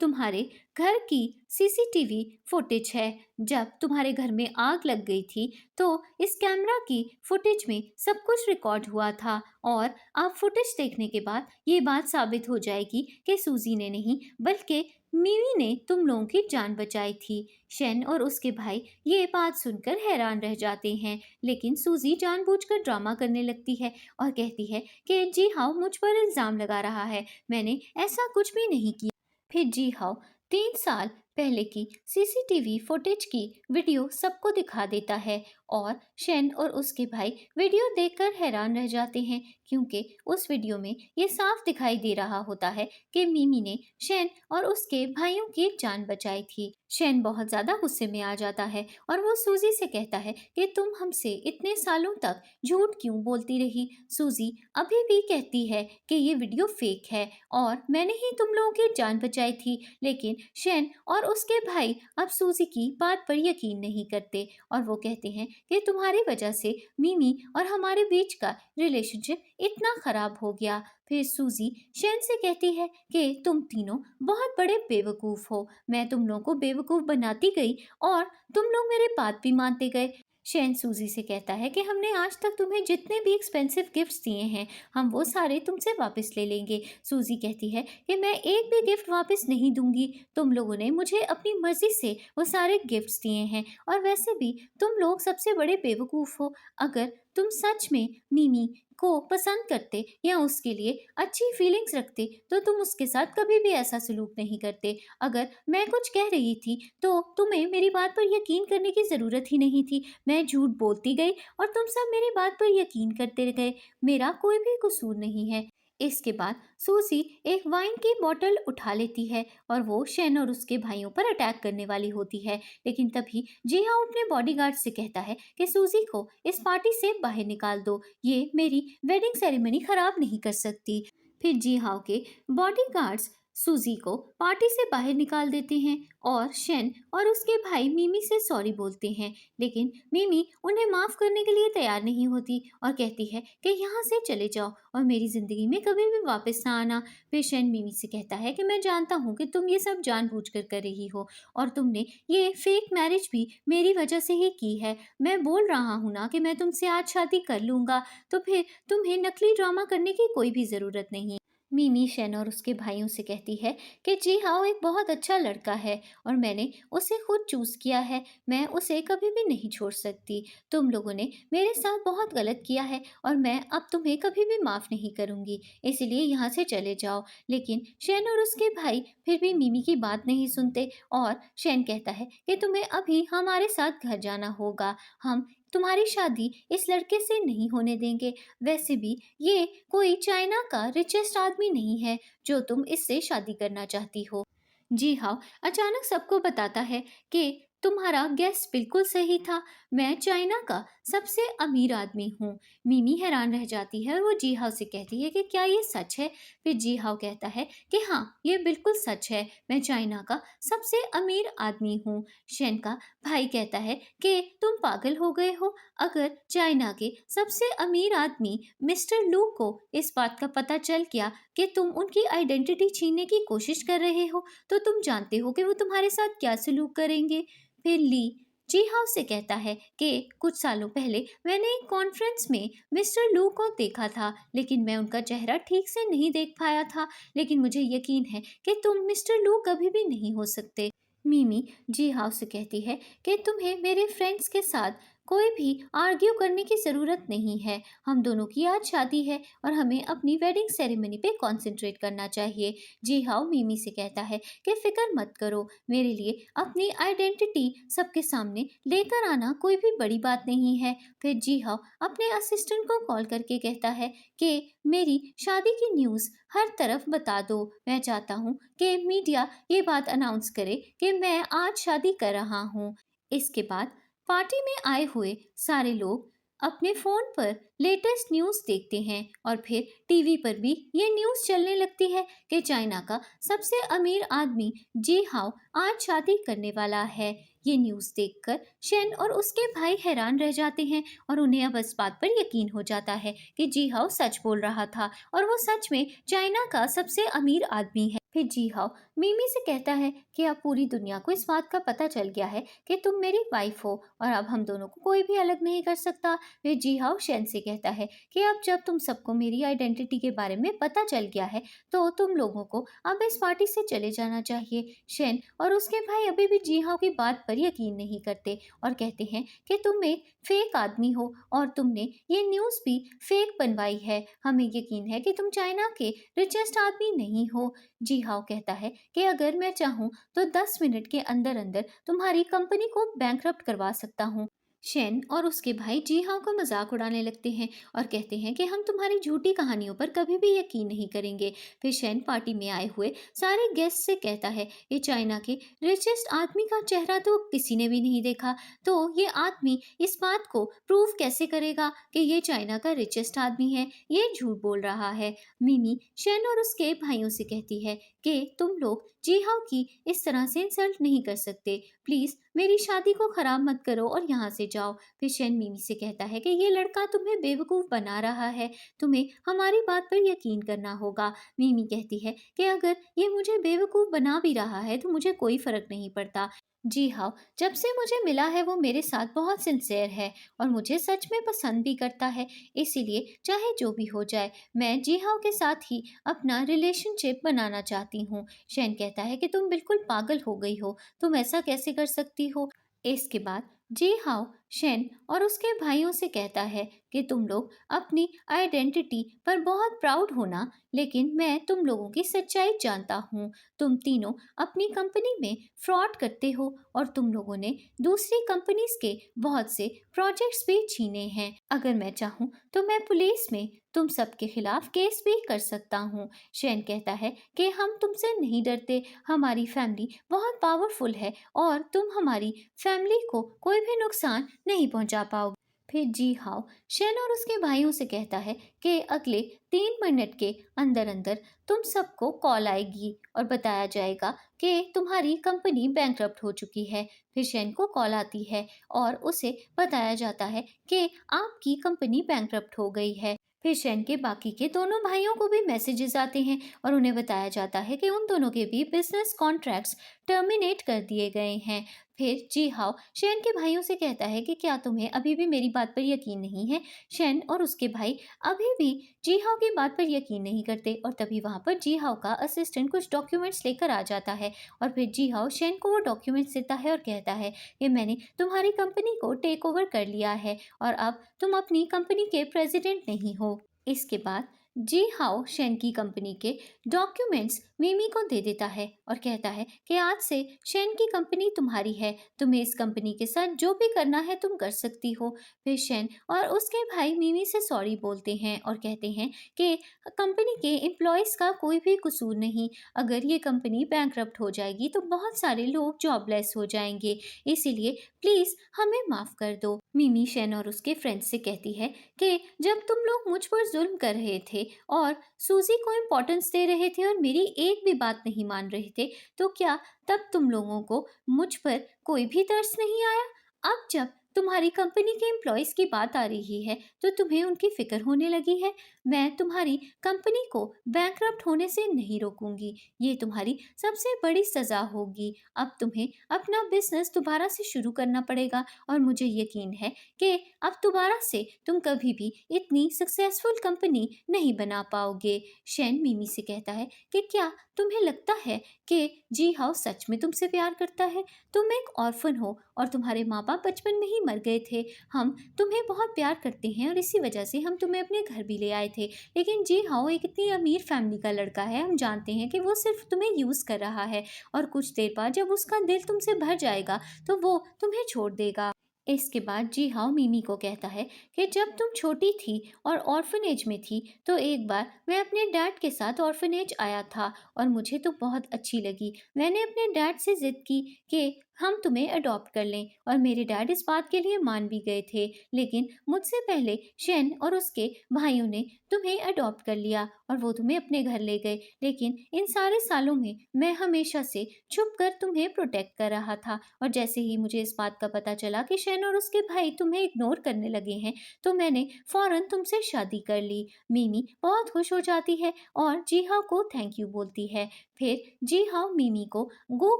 तुम्हारे घर की सीसीटीवी फुटेज है। जब तुम्हारे घर में आग लग गई थी तो इस कैमरा की फुटेज में सब कुछ रिकॉर्ड हुआ था और आप फुटेज देखने के बाद ये बात साबित हो जाएगी कि सूजी ने नहीं बल्कि मिमी ने तुम लोगों की जान बचाई थी। शेन और उसके भाई ये बात सुनकर हैरान रह जाते हैं, लेकिन सूजी जानबूझकर ड्रामा करने लगती है और कहती है कि जी हाँ, मुझ पर इल्जाम लगा रहा है, मैंने ऐसा कुछ भी नहीं किया। फिर जी हाउ 3 साल पहले की सीसीटीवी फुटेज की वीडियो सबको दिखा देता है और शेन और उसके भाई वीडियो देखकर हैरान रह जाते हैं, क्योंकि उस वीडियो में ये साफ दिखाई दे रहा होता है कि मिमी ने शेन और उसके भाइयों की जान बचाई थी। शेन बहुत ज्यादा गुस्से में आ जाता है और वो सूजी से कहता है कि तुम हमसे इतने सालों तक झूठ क्यों बोलती रही। सूजी अभी भी कहती है कि ये वीडियो फेक है और मैंने ही तुम लोगों की जान बचाई थी, लेकिन शेन और उसके भाई अब सूजी की बात पर यकीन नहीं करते और वो कहते हैं कि तुम्हारी वजह से मिमी और हमारे बीच का रिलेशनशिप इतना खराब हो गया। फिर सूजी शेन से कहती है कि तुम तीनों बहुत बड़े बेवकूफ हो, मैं तुम लोगों को बेवकूफ बनाती गई और तुम लोग मेरे बात भी मानते गए। शेन सूजी से कहता है कि हमने आज तक तुम्हें जितने भी एक्सपेंसिव गिफ्ट्स दिए हैं हम वो सारे तुमसे वापस ले लेंगे। सूजी कहती है कि मैं एक भी गिफ्ट वापस नहीं दूंगी, तुम लोगों ने मुझे अपनी मर्जी से वो सारे गिफ्ट्स दिए हैं और वैसे भी तुम लोग सबसे बड़े बेवकूफ हो। अगर तुम सच में मिमी को पसंद करते या उसके लिए अच्छी फीलिंग्स रखते तो तुम उसके साथ कभी भी ऐसा सलूक नहीं करते। अगर मैं कुछ कह रही थी तो तुम्हें मेरी बात पर यकीन करने की ज़रूरत ही नहीं थी, मैं झूठ बोलती गई और तुम सब मेरी बात पर यकीन करते गए, मेरा कोई भी कसूर नहीं है। इसके बाद सूजी एक वाइन की बोतल उठा लेती है और वो शेन और उसके भाइयों पर अटैक करने वाली होती है, लेकिन तभी जीहाओ अपने बॉडीगार्ड से कहता है कि सूजी को इस पार्टी से बाहर निकाल दो, ये मेरी वेडिंग सेरेमनी खराब नहीं कर सकती। फिर जीहाओ के बॉडीगार्ड्स सूजी को पार्टी से बाहर निकाल देते हैं और शेन और उसके भाई मिमी से सॉरी बोलते हैं, लेकिन मिमी उन्हें माफ करने के लिए तैयार नहीं होती और कहती है कि यहाँ से चले जाओ और मेरी जिंदगी में कभी भी वापस ना आना। फिर शेन मिमी से कहता है कि मैं जानता हूँ कि तुम ये सब जानबूझकर कर रही हो और तुमने ये फेक मैरिज भी मेरी वजह से ही की है। मैं बोल रहा हूँ ना कि मैं तुमसे आज शादी कर लूंगा, तो फिर तुम्हें नकली ड्रामा करने की कोई भी जरूरत नहीं। मिमी शेन और उसके भाइयों से कहती है कि जी हाँ, वो एक बहुत अच्छा लड़का है और मैंने उसे खुद चूज़ किया है, मैं उसे कभी भी नहीं छोड़ सकती। तुम लोगों ने मेरे साथ बहुत गलत किया है और मैं अब तुम्हें कभी भी माफ़ नहीं करूँगी, इसलिए यहाँ से चले जाओ। लेकिन शेन और उसके भाई फिर भी मिमी की बात नहीं सुनते और शेन कहता है कि तुम्हें अभी हमारे साथ घर जाना होगा, हम तुम्हारी शादी इस लड़के से नहीं होने देंगे। वैसे भी ये कोई चाइना का रिचेस्ट आदमी नहीं है जो तुम इससे शादी करना चाहती हो। जी हाँ, अचानक सबको बताता है कि तुम्हारा गेस बिल्कुल सही था। मैं चाइना का सबसे अमीर आदमी हूँ। मिमी हैरान रह जाती है और वो जी हाओ से कहती है कि क्या ये सच है? फिर जी हाओ कहता है कि हाँ, ये बिल्कुल सच है। मैं चाइना का सबसे अमीर आदमी हूँ। शेन का भाई कहता है कि तुम पागल हो गए हो। अगर चाइना के सबसे अमीर आदमी मिस्टर लू को इस बात का पता चल गया कि तुम उनकी आइडेंटिटी छीनने की कोशिश कर रहे हो, तो तुम जानते हो कि वो तुम्हारे साथ क्या सलूक करेंगे। फिर ली जी हाउ से कहता है कि कुछ सालों पहले मैंने एक कॉन्फ्रेंस में मिस्टर लू को देखा था, लेकिन मैं उनका चेहरा ठीक से नहीं देख पाया था। लेकिन मुझे यकीन है कि तुम मिस्टर लू कभी भी नहीं हो सकते। मिमी जी हाउ से कहती है कि तुम्हें मेरे फ्रेंड्स के साथ कोई भी आर्ग्यू करने की ज़रूरत नहीं है। हम दोनों की आज शादी है और हमें अपनी वेडिंग सेरेमनी पे कॉन्सेंट्रेट करना चाहिए। जी हाउ मिमी से कहता है कि फिक्र मत करो, मेरे लिए अपनी आइडेंटिटी सबके सामने लेकर आना कोई भी बड़ी बात नहीं है। फिर जी हाउ अपने असिस्टेंट को कॉल करके कहता है कि मेरी शादी की न्यूज़ हर तरफ बता दो। मैं चाहता हूँ कि मीडिया ये बात अनाउंस करे कि मैं आज शादी कर रहा हूँ। इसके बाद पार्टी में आए हुए सारे लोग अपने फोन पर लेटेस्ट न्यूज़ देखते हैं और फिर टीवी पर भी ये न्यूज़ चलने लगती है कि चाइना का सबसे अमीर आदमी जी हाओ आज शादी करने वाला है। ये न्यूज़ देखकर शेन और उसके भाई हैरान रह जाते हैं और उन्हें अब इस बात पर यकीन हो जाता है कि जी हाओ सच बोल रहा था और वो सच में चाइना का सबसे अमीर आदमी है। फिर जी हाओ मिमी से कहता है कि अब पूरी दुनिया को इस बात का पता चल गया है कि तुम मेरी वाइफ हो और अब हम दोनों को कोई भी अलग नहीं कर सकता। फिर जी हाओ शेन से कहता है कि अब जब तुम सबको मेरी आइडेंटिटी के बारे में पता चल गया है तो तुम लोगों को अब इस पार्टी से चले जाना चाहिए। शेन और उसके भाई अभी भी जी हाओ की बात पर यकीन नहीं करते और कहते हैं कि तुम एक फेक आदमी हो और तुमने ये न्यूज़ भी फेक बनवाई है। हमें यकीन है कि तुम चाइना के रिचेस्ट आदमी नहीं हो। जी हाओ कहता है कि अगर मैं चाहूँ तो 10 मिनट के अंदर अंदर तुम्हारी कंपनी को बैंकरप्ट करवा सकता हूँ। शेन और उसके भाई जी हाओ का मजाक उड़ाने लगते हैं और कहते हैं कि हम तुम्हारी झूठी कहानियों पर कभी भी यकीन नहीं करेंगे। फिर शेन पार्टी में आए हुए सारे गेस्ट से कहता है कि चाइना के रिचेस्ट आदमी का चेहरा तो किसी ने भी नहीं देखा, तो ये आदमी इस बात को प्रूव कैसे करेगा कि ये चाइना का रिचेस्ट आदमी है? ये झूठ बोल रहा है। मिमी शेन और उसके भाइयों से कहती है कि तुम लोग जी हाओ की इस तरह से इंसल्ट नहीं कर सकते। प्लीज मेरी शादी को खराब मत करो और यहाँ से जाओ। फिर शेन मिमी से कहता है कि ये लड़का तुम्हें बेवकूफ बना रहा है, तुम्हें हमारी बात पर यकीन करना होगा। मिमी कहती है कि अगर ये मुझे बेवकूफ बना भी रहा है तो मुझे कोई फर्क नहीं पड़ता। जी हाँ, जब से मुझे मिला है वो मेरे साथ बहुत सिंसियर है और मुझे सच में पसंद भी करता है। इसीलिए चाहे जो भी हो जाए मैं जी हाओ के साथ ही अपना रिलेशनशिप बनाना चाहती हूँ। शेन कहता है कि तुम बिल्कुल पागल हो गई हो, तुम ऐसा कैसे कर सकती हो? इसके बाद जी हाओ शेन और उसके भाइयों से कहता है कि तुम लोग अपनी आइडेंटिटी पर बहुत प्राउड होना, लेकिन मैं तुम लोगों की सच्चाई जानता हूँ। तुम तीनों अपनी कंपनी में फ्रॉड करते हो और तुम लोगों ने दूसरी कंपनीज के बहुत से प्रोजेक्ट्स भी छीने हैं। अगर मैं चाहूँ तो मैं पुलिस में तुम सबके खिलाफ केस भी कर सकता हूँ। शेन कहता है कि हम तुमसे नहीं डरते, हमारी फैमिली बहुत पावरफुल है और तुम हमारी फैमिली को कोई भी नुकसान नहीं पहुंचा पाओगे। फिर जी हाओ शेन और उसके भाइयों से कहता है कि अगले 3 मिनट के अंदर अंदर तुम सबको कॉल आएगी और बताया जाएगा कि तुम्हारी कंपनी बैंकरप्ट हो चुकी है। फिर शेन को कॉल आती है और उसे बताया जाता है कि आपकी कंपनी बैंकरप्ट हो गई है। फिर शेन के बाकी के दोनों भाइयों को भी मैसेजेस आते हैं और उन्हें बताया जाता है कि उन दोनों के भी बिजनेस कॉन्ट्रैक्ट्स टर्मिनेट कर दिए गए हैं। फिर जी हाओ शेन के भाइयों से कहता है कि क्या तुम्हें अभी भी मेरी बात पर यकीन नहीं है? शेन और उसके भाई अभी भी जी हाओ की बात पर यकीन नहीं करते और तभी वहाँ पर जी हाओ का असिस्टेंट कुछ डॉक्यूमेंट्स लेकर आ जाता है और फिर जी हाओ शेन को वो डॉक्यूमेंट्स देता है और कहता है कि मैंने तुम्हारी कंपनी को टेक ओवर कर लिया है और अब तुम अपनी कंपनी के प्रेसिडेंट नहीं हो। इसके बाद जी हाओ शेन की कंपनी के डॉक्यूमेंट्स मिमी को दे देता है और कहता है कि आज से शेन की कंपनी तुम्हारी है, तुम्हें इस कंपनी के साथ जो भी करना है तुम कर सकती हो। फिर शेन और उसके भाई मिमी से सॉरी बोलते हैं और कहते हैं कि कंपनी के एम्प्लॉयज़ का कोई भी कसूर नहीं, अगर ये कंपनी बैंकरप्ट हो जाएगी तो बहुत सारे लोग जॉबलेस हो जाएंगे, इसीलिए प्लीज़ हमें माफ़ कर दो। मिमी शेन और उसके फ्रेंड्स से कहती है कि जब तुम लोग मुझ पर जुल्म कर रहे थे और सूजी को इम्पोर्टेंस दे रहे थे और मेरी एक भी बात नहीं मान रहे थे, तो क्या तब तुम लोगों को मुझ पर कोई भी तरस नहीं आया? अब जब तुम्हारी कंपनी के एम्प्लॉयज़ की बात आ रही है तो तुम्हें उनकी फिक्र होने लगी है। मैं तुम्हारी कंपनी को बैंकरप्ट होने से नहीं रोकूंगी, ये तुम्हारी सबसे बड़ी सज़ा होगी। अब तुम्हें अपना बिजनेस दोबारा से शुरू करना पड़ेगा और मुझे यकीन है कि अब दोबारा से तुम कभी भी इतनी सक्सेसफुल कंपनी नहीं बना पाओगे। शेन मिमी से कहता है कि क्या तुम्हें लगता है कि जी हाउ सच में तुमसे प्यार करता है? तुम एक ऑर्फन हो और तुम्हारे माँ बाप बचपन में ही मर गए थे। हम तुम्हें बहुत प्यार करते हैं और इसी वजह से हम तुम्हें अपने घर भी ले आए थे, लेकिन जी हाउ एक इतनी अमीर फैमिली का लड़का है, हम जानते हैं कि वो सिर्फ तुम्हें यूज़ कर रहा है और कुछ देर बाद जब उसका दिल तुमसे भर जाएगा तो वो तुम्हें छोड़ देगा। इसके बाद जी हाउ मिमी को कहता है कि जब तुम छोटी थी और ऑर्फनेज में थी तो एक बार मैं अपने डैड के साथ ऑर्फनेज आया था और मुझे तो बहुत अच्छी लगी। मैंने अपने डैड से जिद की कि हम तुम्हें अडॉप्ट कर लें और मेरे डैड इस बात के लिए मान भी गए थे, लेकिन मुझसे पहले शेन और उसके भाइयों ने तुम्हें अडॉप्ट कर लिया और वो तुम्हें अपने घर ले गए। लेकिन इन सारे सालों में मैं हमेशा से छुप कर तुम्हें प्रोटेक्ट कर रहा था और जैसे ही मुझे इस बात का पता चला कि शेन और उसके भाई तुम्हें इग्नोर करने लगे हैं तो मैंने फौरन तुमसे शादी कर ली। मिमी बहुत खुश हो जाती है और जी हाउ को थैंक यू बोलती है। फिर जी हाउ मिमी को गो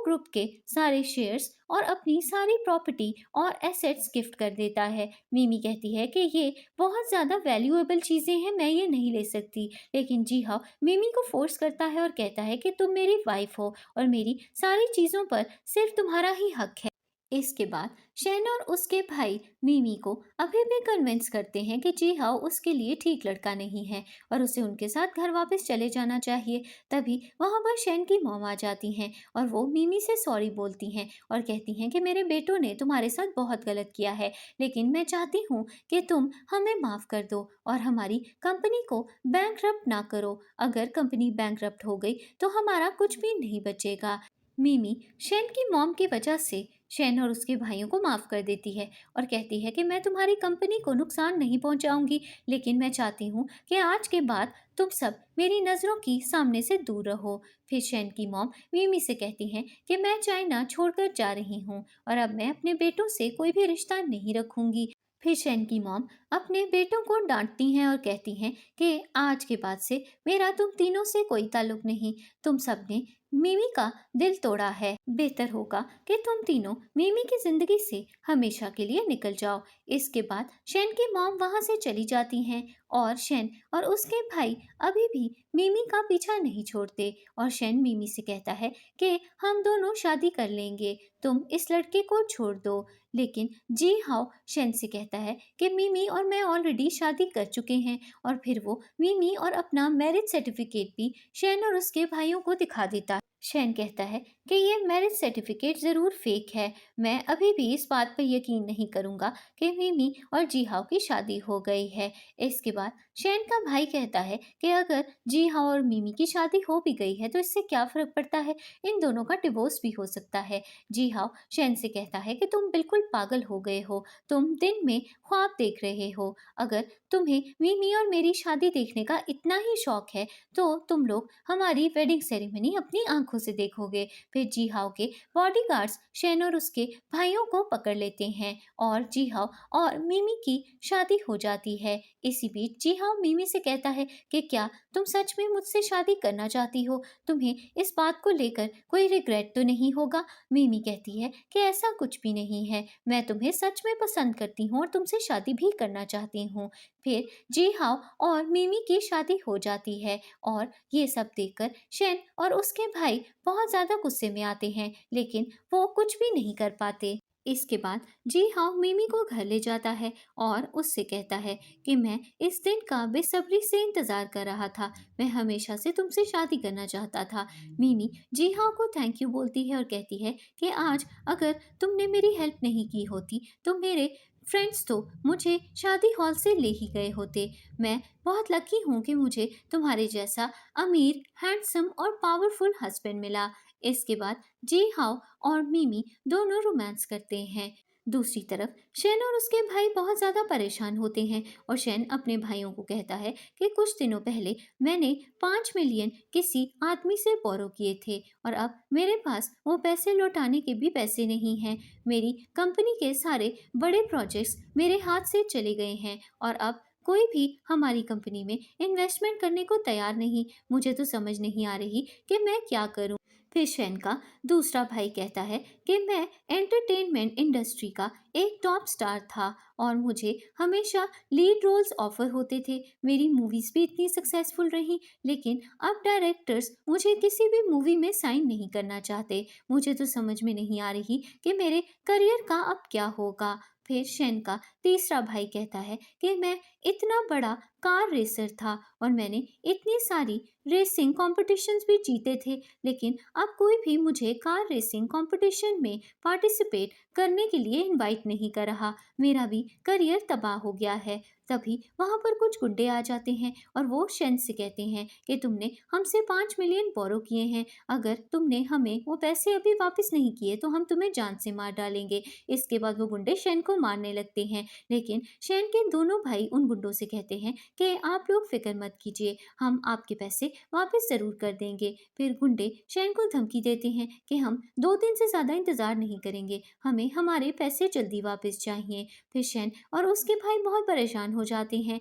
ग्रुप के सारे शेयर्स और अपनी सारी प्रॉपर्टी और एसेट्स गिफ्ट कर देता है। मिमी कहती है कि ये बहुत ज़्यादा वैल्यूएबल चीज़ें हैं, मैं ये नहीं ले सकती, लेकिन जी हाउ मिमी को फोर्स करता है और कहता है कि तुम मेरी वाइफ हो और मेरी सारी चीज़ों पर सिर्फ तुम्हारा ही हक है। इसके बाद शेन और उसके भाई मिमी को अभी भी कन्विंस करते हैं कि जी हाउ उसके लिए ठीक लड़का नहीं है और उसे उनके साथ घर वापस चले जाना चाहिए। तभी वहाँ पर शेन की मॉम आ जाती हैं और वो मिमी से सॉरी बोलती हैं और कहती हैं कि मेरे बेटों ने तुम्हारे साथ बहुत गलत किया है, लेकिन मैं चाहती हूँ कि तुम हमें माफ़ कर दो और हमारी कंपनी को बैंकरप्ट ना करो। अगर कंपनी बैंकरप्ट हो गई तो हमारा कुछ भी नहीं बचेगा। मिमी शेन की मॉम की वजह से शेन और उसके भाइयों को माफ़ कर देती है और कहती है कि मैं तुम्हारी कंपनी को नुकसान नहीं पहुंचाऊंगी, लेकिन मैं चाहती हूँ कि आज के बाद तुम सब मेरी नज़रों की सामने से दूर रहो। फिर शेन की मॉम मिमी से कहती हैं कि मैं चाइना छोड़कर जा रही हूँ और अब मैं अपने बेटों से कोई भी रिश्ता नहीं रखूंगी। फिर शेन की मॉम अपने बेटों को डांटती हैं और कहती हैं कि आज के बाद से मेरा तुम तीनों से कोई ताल्लुक नहीं, तुम सब ने मिमी का दिल तोड़ा है, बेहतर होगा कि तुम तीनों मिमी की जिंदगी से हमेशा के लिए निकल जाओ। इसके बाद शेन की मॉम वहां से चली जाती हैं और शेन और उसके भाई अभी भी मिमी का पीछा नहीं छोड़ते और शेन मिमी से कहता है कि हम दोनों शादी कर लेंगे, तुम इस लड़के को छोड़ दो। लेकिन जी हाउ शेन से कहता है कि मिमी और मैं ऑलरेडी शादी कर चुके हैं और फिर वो मिमी और अपना मैरिज सर्टिफिकेट भी शेन और उसके भाइयों को दिखा देता है। शेन कहता है कि ये मैरिज सर्टिफिकेट ज़रूर फेक है, मैं अभी भी इस बात पर यकीन नहीं करूँगा कि मिमी और जी हाउ की शादी हो गई है। इसके बाद शेन का भाई कहता है कि अगर जी हाउ और मिमी की शादी हो भी गई है तो इससे क्या फ़र्क पड़ता है, इन दोनों का डिवोर्स भी हो सकता है। जी हाउ शेन से कहता है कि तुम बिल्कुल पागल हो गए हो, तुम दिन में ख्वाब देख रहे हो, अगर तुम्हें मिमी और मेरी शादी देखने का इतना ही शौक है तो तुम लोग हमारी वेडिंग सेरेमनी अपनी आंखों से देखोगे। फिर जी हाउ के बॉडीगार्ड्स शेन और उसके भाइयों को पकड़ लेते हैं और जी हाउ और मिमी की शादी हो जाती है। इसी बीच जी हाउ मिमी से कहता है कि क्या तुम सच में मुझसे शादी करना चाहती हो, तुम्हें इस बात को लेकर कोई रिग्रेट तो नहीं होगा? मिमी कहती है कि ऐसा कुछ भी नहीं है, मैं तुम्हें सच में पसंद करती हूँ और तुमसे शादी भी करना चाहती हूँ। फिर जी हाउ और मिमी की शादी हो जाती है और ये सब देखकर शेन और उसके भाई बहुत ज़्यादा गुस्से में आते हैं, लेकिन वो कुछ भी नहीं कर पाते। इसके बाद जी हाउ मिमी को घर ले जाता है और उससे कहता है कि मैं इस दिन का बेसब्री से इंतजार कर रहा था। मैं हमेशा से तुमसे शादी करना चाहता था। मिमी जी हाउ को थैंक यू बोलती है और कहती है कि आज अगर तुमने मेरी हेल्प नहीं की होती तो मेरे फ्रेंड्स तो मुझे शादी हॉल से ले ही गए होते। मैं बहुत लकी हूँ कि मुझे तुम्हारे जैसा अमीर, हैंडसम और पावरफुल हस्बैंड मिला। इसके बाद जी हाउ और मिमी दोनों रोमांस करते हैं। दूसरी तरफ शेन और उसके भाई बहुत ज्यादा परेशान होते हैं और शेन अपने भाइयों को कहता है कि कुछ दिनों पहले मैंने 5 मिलियन किसी आदमी से बोरो किए थे और अब मेरे पास वो पैसे लौटाने के भी पैसे नहीं हैं। मेरी कंपनी के सारे बड़े प्रोजेक्ट्स मेरे हाथ से चले गए हैं और अब कोई भी हमारी कंपनी में इन्वेस्टमेंट करने को तैयार नहीं। मुझे तो समझ नहीं आ रही कि मैं क्या करूं। फिर शेन का दूसरा भाई कहता है कि मैं एंटरटेनमेंट इंडस्ट्री का एक टॉप स्टार था और मुझे हमेशा लीड रोल्स ऑफर होते थे। मेरी मूवीज भी इतनी सक्सेसफुल रही, लेकिन अब डायरेक्टर्स मुझे किसी भी मूवी में साइन नहीं करना चाहते। मुझे तो समझ में नहीं आ रही कि मेरे करियर का अब क्या होगा। फिर शेन का तीसरा भाई कहता है कि मैं इतना बड़ा कार रेसर था और मैंने इतनी सारी रेसिंग कॉम्पिटिशन्स भी जीते थे, लेकिन अब कोई भी मुझे कार रेसिंग कंपटीशन में पार्टिसिपेट करने के लिए इनवाइट नहीं कर रहा। मेरा भी करियर तबाह हो गया है। तभी वहां पर कुछ गुंडे आ जाते हैं और वो शेन से कहते हैं कि तुमने हमसे 5 मिलियन बोरो किए हैं। अगर तुमने हमें वो पैसे अभी वापस नहीं किए तो हम तुम्हें जान से मार डालेंगे। इसके बाद वो गुंडे शेन को मारने लगते हैं, लेकिन शेन के दोनों भाई उन गुंडों से कहते हैं कि आप लोग फिक्र मत कीजिए, हम आपके पैसे वापस जरूर कर देंगे। फिर गुंडे शेन को धमकी देते हैं कि हम 2 दिन से ज्यादा इंतजार नहीं करेंगे, हमें हमारे पैसे जल्दी वापस चाहिए। फिर शेन और उसके भाई बहुत परेशान हो जाते हैं।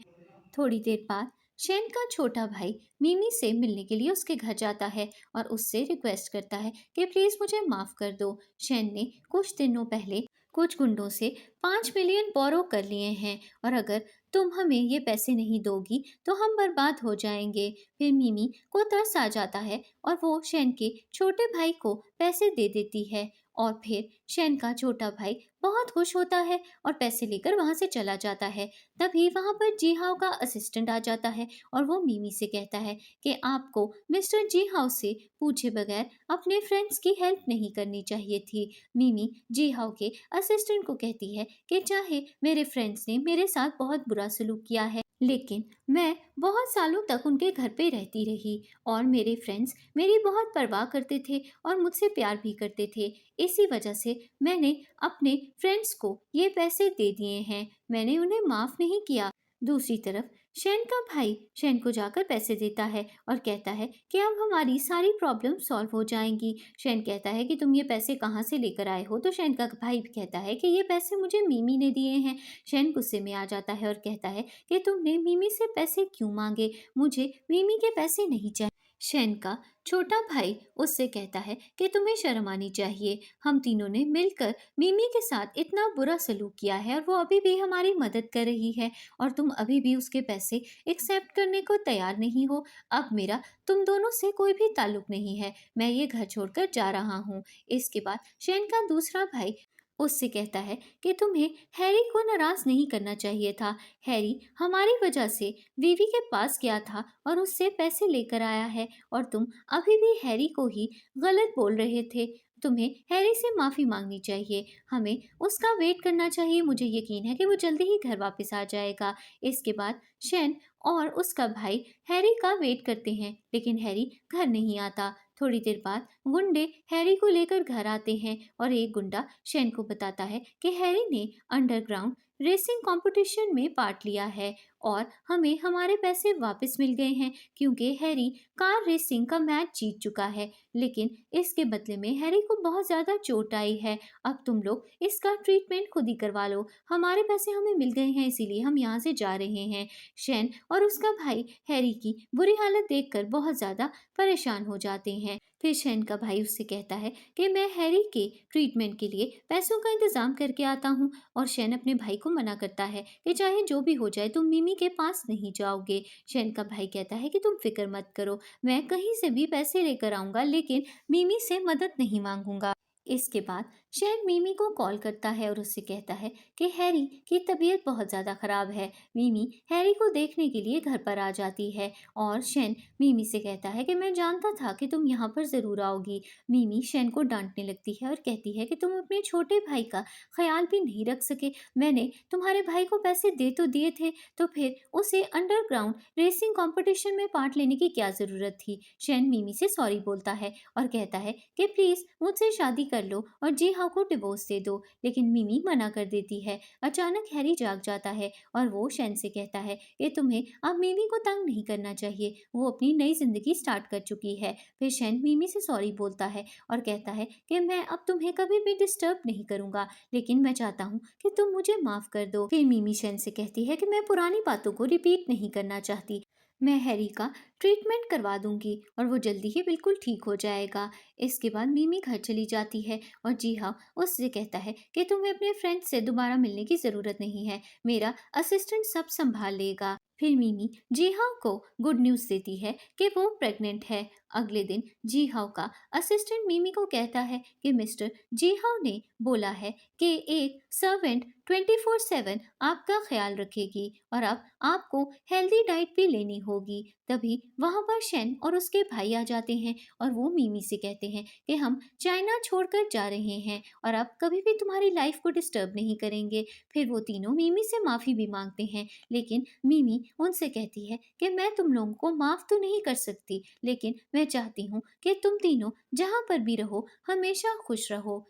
थोड़ी देर बाद शेन का छोटा भाई मिमी से मिलने के लिए उसके घर जाता है और उससे रिक्वेस्ट करता है कि प्लीज मुझे माफ कर दो। शेन ने कुछ दिनों पहले कुछ गुंडों से 5 मिलियन बोरो कर लिए हैं और अगर तुम हमें ये पैसे नहीं दोगी तो हम बर्बाद हो जाएंगे। फिर मिमी को तरस आ जाता है और वो शेन के छोटे भाई को पैसे दे देती है और फिर शेन का छोटा भाई बहुत खुश होता है और पैसे लेकर वहां से चला जाता है। तभी वहां पर जी हाउ का असिस्टेंट आ जाता है और वो मिमी से कहता है कि आपको मिस्टर जी हाउ से पूछे बगैर अपने फ्रेंड्स की हेल्प नहीं करनी चाहिए थी। मिमी जी हाउ के असिस्टेंट को कहती है कि चाहे मेरे फ्रेंड्स ने मेरे साथ बहुत बुरा सलूक किया है, लेकिन मैं बहुत सालों तक उनके घर पे रहती रही और मेरे फ्रेंड्स मेरी बहुत परवाह करते थे और मुझसे प्यार भी करते थे। इसी वजह से मैंने अपने फ्रेंड्स को ये पैसे दे दिए हैं, मैंने उन्हें माफ नहीं किया। दूसरी तरफ शेन का भाई शेन को जाकर पैसे देता है और कहता है कि अब हमारी सारी प्रॉब्लम सॉल्व हो जाएंगी। शेन कहता है कि तुम ये पैसे कहाँ से लेकर आए हो, तो शेन का भाई भी कहता है कि ये पैसे मुझे मिमी ने दिए हैं। शेन गुस्से में आ जाता है और कहता है कि तुमने मिमी से पैसे क्यों मांगे, मुझे मिमी के पैसे नहीं चाहिए। शेन का छोटा भाई उससे कहता है कि तुम्हें शर्म आनी चाहिए, हम तीनों ने मिलकर मिमी के साथ इतना बुरा सलूक किया है और वो अभी भी हमारी मदद कर रही है और तुम अभी भी उसके पैसे एक्सेप्ट करने को तैयार नहीं हो। अब मेरा तुम दोनों से कोई भी ताल्लुक नहीं है, मैं ये घर छोड़कर जा रहा हूँ। इसके बाद शेन का दूसरा भाई उससे कहता है कि तुम्हें हैरी को नाराज नहीं करना चाहिए था। हैरी हमारी वजह से वीवी के पास गया था और उससे पैसे लेकर आया है और तुम अभी भी हैरी को ही गलत बोल रहे थे। तुम्हें हैरी से माफी मांगनी चाहिए, हमें उसका वेट करना चाहिए। मुझे यकीन है कि वो जल्दी ही घर वापस आ जाएगा। इसके बाद शेन और उसका भाई हैरी का वेट करते हैं, लेकिन हैरी घर नहीं आता। थोड़ी देर बाद गुंडे हैरी को लेकर घर आते हैं और एक गुंडा शेन को बताता है कि हैरी ने अंडरग्राउंड रेसिंग कंपटीशन में पार्ट लिया है और हमें हमारे पैसे वापस मिल गए हैं क्योंकि हैरी कार रेसिंग का मैच जीत चुका है, लेकिन इसके बदले में हैरी को बहुत ज्यादा चोट आई है। अब तुम लोग इसका ट्रीटमेंट खुद ही करवा लो, हमारे पैसे हमें मिल गए हैं इसीलिए हम यहाँ से जा रहे हैं। शेन और उसका भाई हैरी की बुरी हालत देखकर बहुत ज्यादा परेशान हो जाते हैं। फिर शेन का भाई उससे कहता है कि मैं हैरी के ट्रीटमेंट के लिए पैसों का इंतजाम करके आता हूँ और शेन अपने भाई को मना करता है कि चाहे जो भी हो जाए तुम मिमी के पास नहीं जाओगे। शेन का भाई कहता है कि तुम फिक्र मत करो, मैं कहीं से भी पैसे लेकर आऊंगा लेकिन मिमी से मदद नहीं मांगूंगा। इसके बाद शैन मिमी को कॉल करता है और उससे कहता है कि हैरी की तबीयत बहुत ज़्यादा ख़राब है। मिमी हैरी को देखने के लिए घर पर आ जाती है और शैन मिमी से कहता है कि मैं जानता था कि तुम यहाँ पर ज़रूर आओगी। मिमी शैन को डांटने लगती है और कहती है कि तुम अपने छोटे भाई का ख्याल भी नहीं रख सके। मैंने तुम्हारे भाई को पैसे दे तो दिए थे, तो फिर उसे अंडरग्राउंड रेसिंग कंपटीशन में पार्ट लेने की क्या ज़रूरत थी। शैन मिमी से सॉरी बोलता है और कहता है कि प्लीज़ मुझसे शादी कर लो और जी हाउ को डिवोर्स दे दो, लेकिन मिमी मना कर देती है। अचानक हैरी जाग जाता है और वो शैन से कहता है कि तुम्हें अब मिमी को तंग नहीं करना चाहिए, वो अपनी नई जिंदगी स्टार्ट कर चुकी है। फिर शैन मिमी से सॉरी बोलता है और कहता है कि मैं अब तुम्हें कभी भी डिस्टर्ब नहीं करूंगा, लेकिन मैं चाहता हूँ कि तुम मुझे माफ कर दो। फिर मिमी शैन से कहती है कि मैं पुरानी बातों को रिपीट नहीं करना चाहती, मैं हैरी का ट्रीटमेंट करवा दूंगी और वो जल्दी ही बिल्कुल ठीक हो जाएगा। इसके बाद मिमी घर चली जाती है और जी हाँ उससे कहता है कि तुम्हें अपने फ्रेंड से दोबारा मिलने की ज़रूरत नहीं है, मेरा असिस्टेंट सब संभाल लेगा। फिर मिमी जी हाउ को गुड न्यूज़ देती है कि वो प्रेग्नेंट है। अगले दिन जी हाउ का असिस्टेंट मिमी को कहता है कि मिस्टर जी हाउ ने बोला है कि एक सर्वेंट 24/7 आपका ख्याल रखेगी और अब आपको हेल्दी डाइट भी लेनी होगी। तभी वहाँ पर शेन और उसके भाई आ जाते हैं और वो मिमी से कहते हैं कि हम चाइना छोड़कर जा रहे हैं और अब कभी भी तुम्हारी लाइफ को डिस्टर्ब नहीं करेंगे। फिर वो तीनों मिमी से माफ़ी भी मांगते हैं, लेकिन मिमी उनसे कहती है कि मैं तुम लोगों को माफ़ तो नहीं कर सकती, लेकिन मैं चाहती हूँ कि तुम तीनों जहाँ पर भी रहो हमेशा खुश रहो।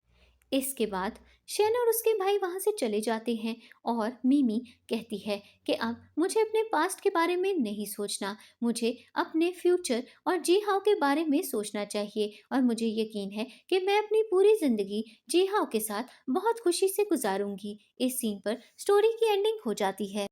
इसके बाद शेन और उसके भाई वहां से चले जाते हैं और मिमी कहती है कि अब मुझे अपने पास्ट के बारे में नहीं सोचना, मुझे अपने फ्यूचर और जी हाउ के बारे में सोचना चाहिए और मुझे यकीन है कि मैं अपनी पूरी जिंदगी जी हाउ के साथ बहुत खुशी से गुजारूंगी। इस सीन पर स्टोरी की एंडिंग हो जाती है।